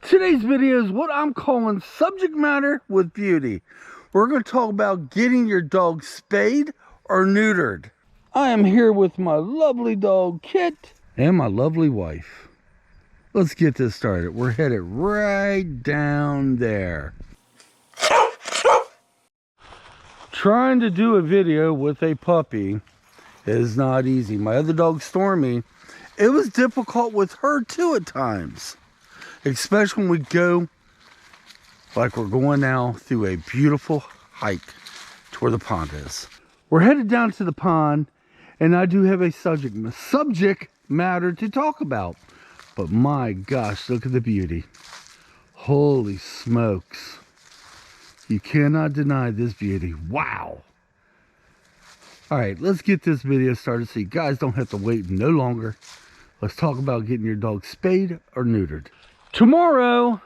Today's video is what I'm calling subject matter with beauty. We're going to talk about getting your dog spayed or neutered. I am here with my lovely dog Kit and my lovely wife. Let's get this started. We're headed right down there. Trying to do a video with a puppy is not easy. My other dog Stormy, it was difficult with her too at times. Especially when we go, like we're going now, through a beautiful hike to where the pond is. We're headed down to the pond, and I do have a subject matter to talk about. But my gosh, look at the beauty. Holy smokes. You cannot deny this beauty. Wow. All right, let's get this video started so you guys don't have to wait no longer. Let's talk about getting your dog spayed or neutered. Tomorrow,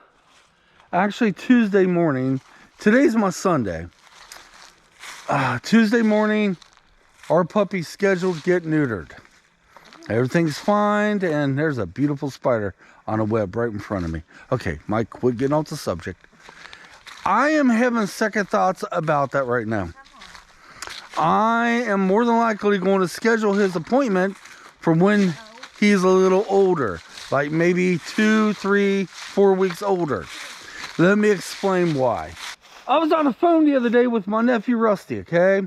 actually Tuesday morning, today's my Sunday. Tuesday morning, our puppy's scheduled to get neutered. Everything's fine, and there's a beautiful spider on a web right in front of me. Okay, Mike, quit getting off the subject. I am having second thoughts about that right now. I am more than likely going to schedule his appointment for when he's a little older. Like maybe 2, 3, 4 weeks older. Let me explain why. I was on the phone the other day with my nephew Rusty, okay?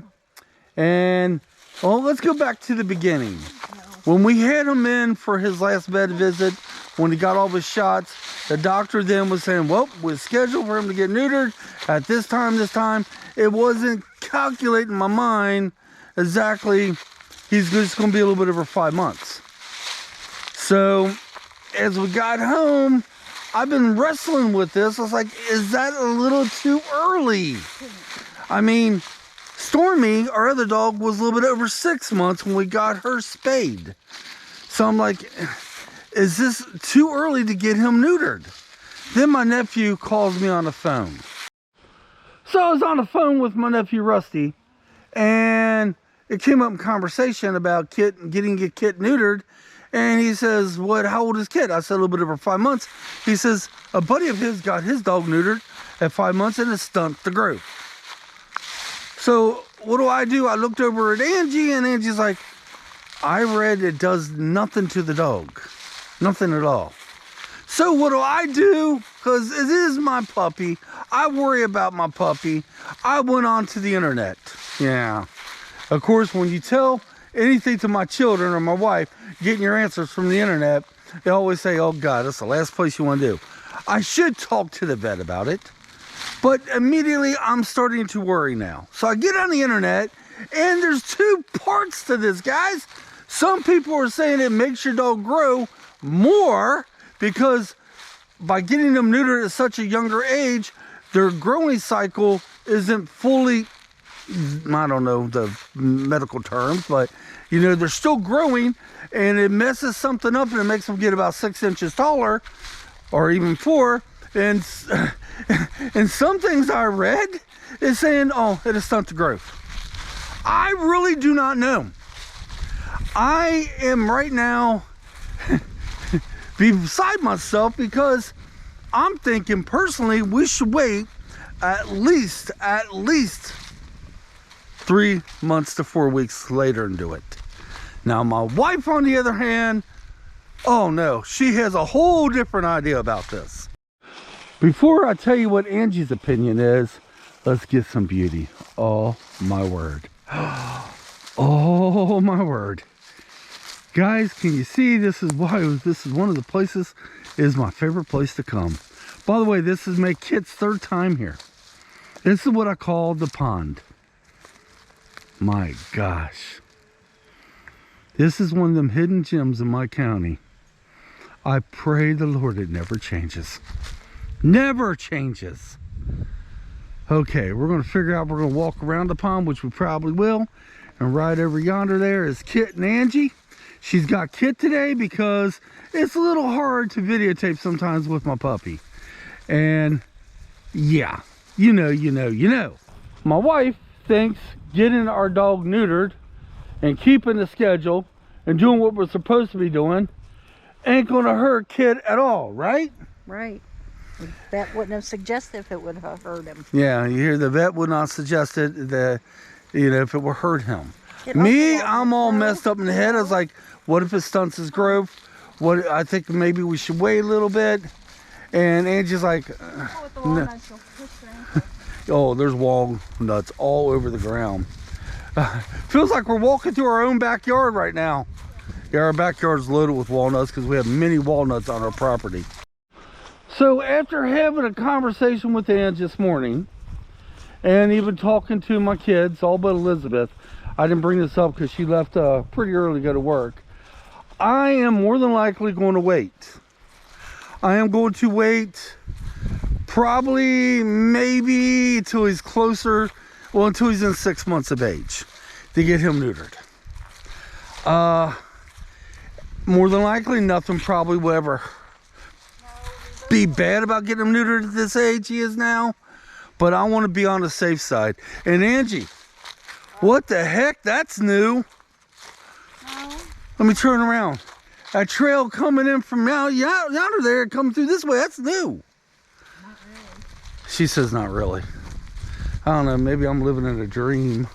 And, well, let's go back to the beginning. When we had him in for his last vet visit, when he got all his shots, the doctor then was saying, well, we're scheduled for him to get neutered at this time. It wasn't calculating in my mind exactly he's just going to be a little bit over 5 months. So as we got home, I've been wrestling with this. I was like, is that a little too early? I mean, Stormy, our other dog, was a little bit over 6 months when we got her spayed. So I'm like, is this too early to get him neutered? Then my nephew calls me on the phone. So I was on the phone with my nephew Rusty, and it came up in conversation about getting Kit neutered. And he says, what, how old is Kit? I said, a little bit over 5 months. He says, a buddy of his got his dog neutered at 5 months and it stunk the growth. So what do? I looked over at Angie, and Angie's like, I read it does nothing to the dog. Nothing at all. So what do? Because it is my puppy. I worry about my puppy. I went on to the internet. Yeah. Of course, when you tell anything to my children or my wife, getting your answers from the internet, they always say, oh God, that's the last place you want to do. I should talk to the vet about it, but immediately I'm starting to worry now. So I get on the internet, and there's 2 parts to this, guys. Some people are saying it makes your dog grow more because by getting them neutered at such a younger age, their growing cycle isn't fully, I don't know the medical terms, but you know, they're still growing, and it messes something up and it makes them get about 6 inches taller, or even 4. And some things I read is saying, oh, it is stunted growth. I really do not know. I am right now beside myself because I'm thinking personally we should wait at least 3 months to 4 weeks later and do it. Now my wife, on the other hand, oh no, she has a whole different idea about this. Before I tell you what Angie's opinion is, let's get some beauty. Oh my word. Oh my word. Guys, can you see this is one of the places, is my favorite place to come. By the way, this is my Kit's 3rd time here. This is what I call the pond. My gosh. This is one of them hidden gems in my county. I pray the Lord it never changes. Never changes. Okay, we're going to figure out, we're going to walk around the pond, which we probably will. And right over yonder there is Kit and Angie. She's got Kit today because it's a little hard to videotape sometimes with my puppy. And yeah, you know. My wife thinks getting our dog neutered and keeping the schedule and doing what we're supposed to be doing ain't gonna hurt Kit at all, right? Right. The vet wouldn't have suggested if it would have hurt him. Yeah, you hear the vet would not suggest it, that, you know, if it would hurt him. It Me, also I'm all grow. messed up in the head. I was like, what if it stunts his growth? What, I think maybe we should wait a little bit. And Angie's like, With the walnuts, you'll push your ankle. oh, there's walnuts all over the ground. Feels like we're walking through our own backyard right now. Yeah, our backyard's loaded with walnuts because we have many walnuts on our property. So after having a conversation with Angie this morning, and even talking to my kids, all but Elizabeth, I didn't bring this up because she left pretty early to go to work. I am more than likely going to wait. I am going to wait probably maybe until he's closer, well, until he's in 6 months of age to get him neutered. More than likely nothing probably will ever be bad about getting him neutered at this age he is now, but I want to be on the safe side. And Angie, what the heck? That's new. No. Let me turn around. That trail coming in from yonder there, coming through this way, that's new. Not really. She says not really. I don't know, maybe I'm living in a dream.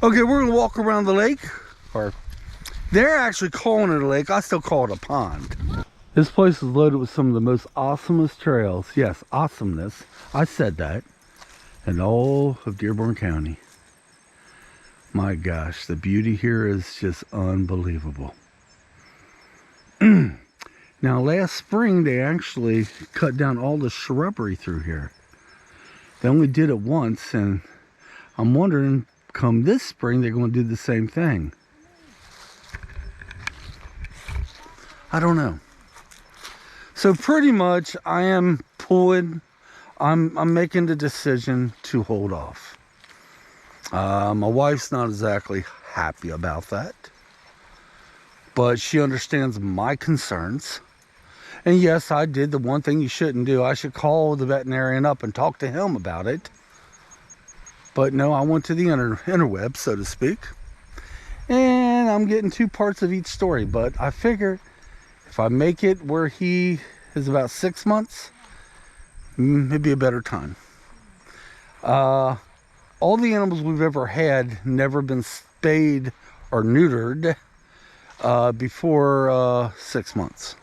Okay, we're gonna walk around the lake. Or they're actually calling it a lake. I still call it a pond. This place is loaded with some of the most awesomest trails. Yes, awesomeness. I said that. In all of Dearborn County. My gosh, the beauty here is just unbelievable. Now, last spring, they actually cut down all the shrubbery through here. They only did it once, and I'm wondering, come this spring, they're going to do the same thing. I don't know. So pretty much, I am pulling, I'm making the decision to hold off. My wife's not exactly happy about that, but she understands my concerns. And yes, I did the one thing you shouldn't do. I should call the veterinarian up and talk to him about it. But no, I went to the interweb, so to speak. And I'm getting two parts of each story. But I figured if I make it where he is about 6 months, it'd be a better time. All the animals we've ever had never been spayed or neutered before 6 months.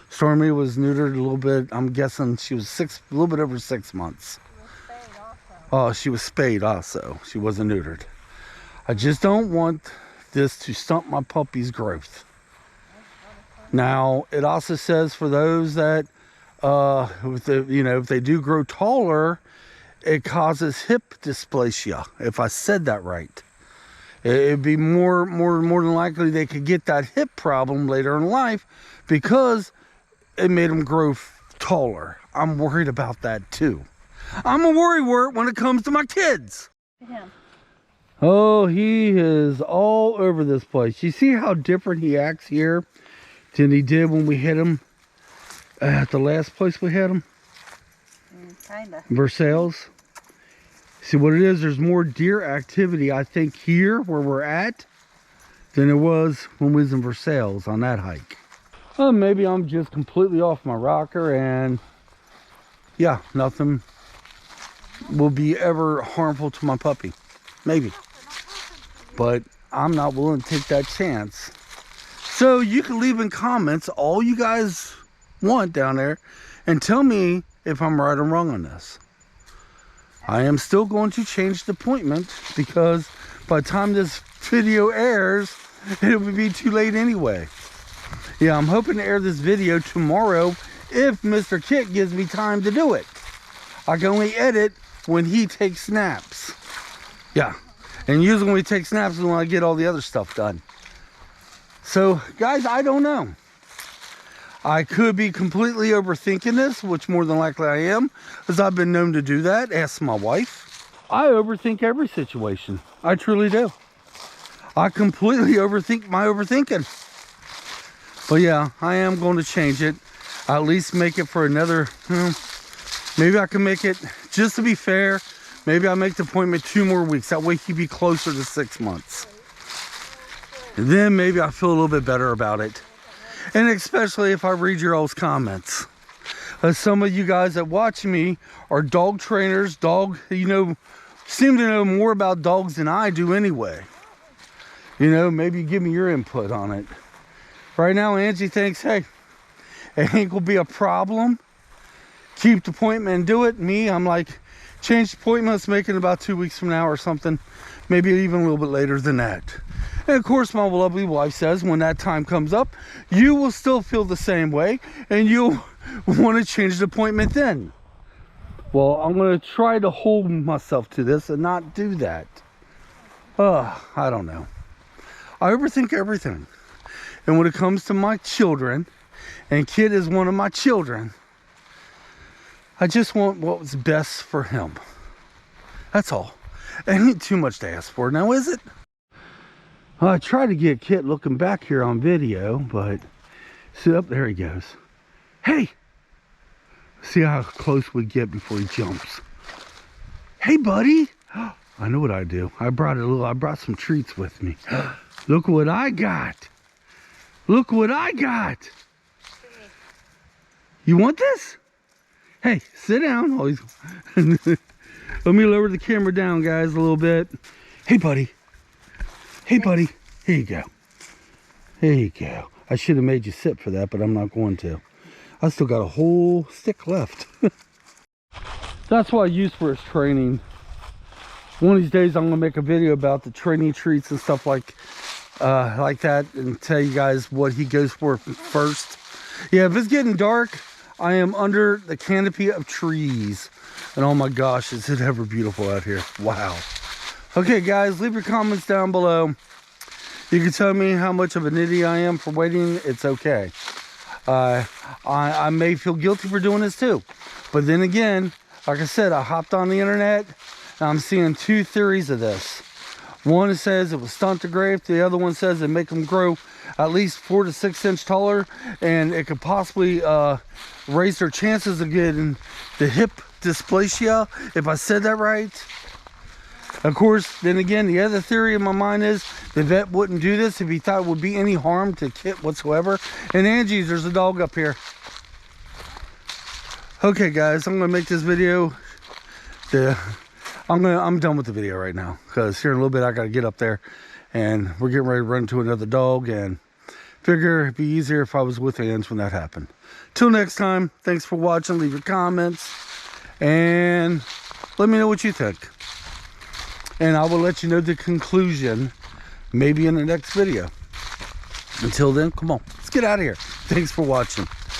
Stormy was neutered a little bit. I'm guessing she was a little bit over 6 months. Oh, she was spayed also. She wasn't neutered. I just don't want this to stunt my puppy's growth. Now, it also says for those that, if they do grow taller, it causes hip dysplasia, if I said that right. It'd be more than likely they could get that hip problem later in life because it made them grow taller. I'm worried about that too. I'm a worrywart when it comes to my kids. Yeah. Oh, he is all over this place. You see how different he acts here than he did when we hit him at the last place we had him? Kinda. Versailles. See what it is, there's more deer activity, I think, here where we're at than there was when we was in Versailles on that hike. Maybe I'm just completely off my rocker and yeah, nothing will be ever harmful to my puppy. Maybe. But I'm not willing to take that chance. So you can leave in comments all you guys want down there and tell me if I'm right or wrong on this. I am still going to change the appointment because by the time this video airs, it will be too late anyway. Yeah, I'm hoping to air this video tomorrow if Mr. Kit gives me time to do it. I can only edit when he takes naps. Yeah, and usually when he takes naps is when I get all the other stuff done. So, guys, I don't know. I could be completely overthinking this, which more than likely I am, as I've been known to do that. Ask my wife. I overthink every situation. I truly do. I completely overthink my overthinking. But yeah, I am going to change it. I'll at least make it for another, maybe I can make it, just to be fair, maybe I'll make the appointment 2 more weeks. That way he'd be closer to 6 months. And then maybe I feel a little bit better about it. And especially if I read your all's comments. Some of you guys that watch me are dog trainers, seem to know more about dogs than I do anyway. Maybe give me your input on it. Right now, Angie thinks, hey, it ain't gonna be a problem. Keep the appointment and do it. Me, I'm like, change the appointment, let's make it about 2 weeks from now or something. Maybe even a little bit later than that. And of course, my lovely wife says when that time comes up, you will still feel the same way and you'll want to change the appointment then. Well, I'm going to try to hold myself to this and not do that. I don't know. I overthink everything. And when it comes to my children, and Kid is one of my children, I just want what's best for him. That's all. It ain't too much to ask for now, is it? I tried to get Kit looking back here on video, but see up there he goes. Hey! See how close we get before he jumps. Hey, buddy! I know what I do. I brought some treats with me. Look what I got! Look what I got! You want this? Hey, sit down. Oh, let me lower the camera down, guys, a little bit. Hey, buddy. Hey, buddy. Here you go. Here you go. I should have made you sit for that, but I'm not going to. I still got a whole stick left. That's what I use for his training. One of these days, I'm going to make a video about the training treats and stuff like that and tell you guys what he goes for first. Yeah, if it's getting dark, I am under the canopy of trees. And oh my gosh, is it ever beautiful out here. Wow. Okay, guys, leave your comments down below. You can tell me how much of an idiot I am for waiting. It's okay. I may feel guilty for doing this too. But then again, like I said, I hopped on the internet and I'm seeing two theories of this. One says it will stunt the growth. The other one says it make them grow at least 4 to 6 inches taller, and it could possibly raise their chances of getting the hip dysplasia, if I said that right. Of course, then again, the other theory in my mind is the vet wouldn't do this if he thought it would be any harm to Kit whatsoever. And Angie, there's a dog up here. Okay, guys, I'm gonna make this video. I'm done with the video right now because here in a little bit I gotta get up there, and we're getting ready to run into another dog. And figure it'd be easier if I was with Ange when that happened. Till next time, thanks for watching. Leave your comments and let me know what you think. And I will let you know the conclusion maybe in the next video. Until then, come on, let's get out of here. Thanks for watching.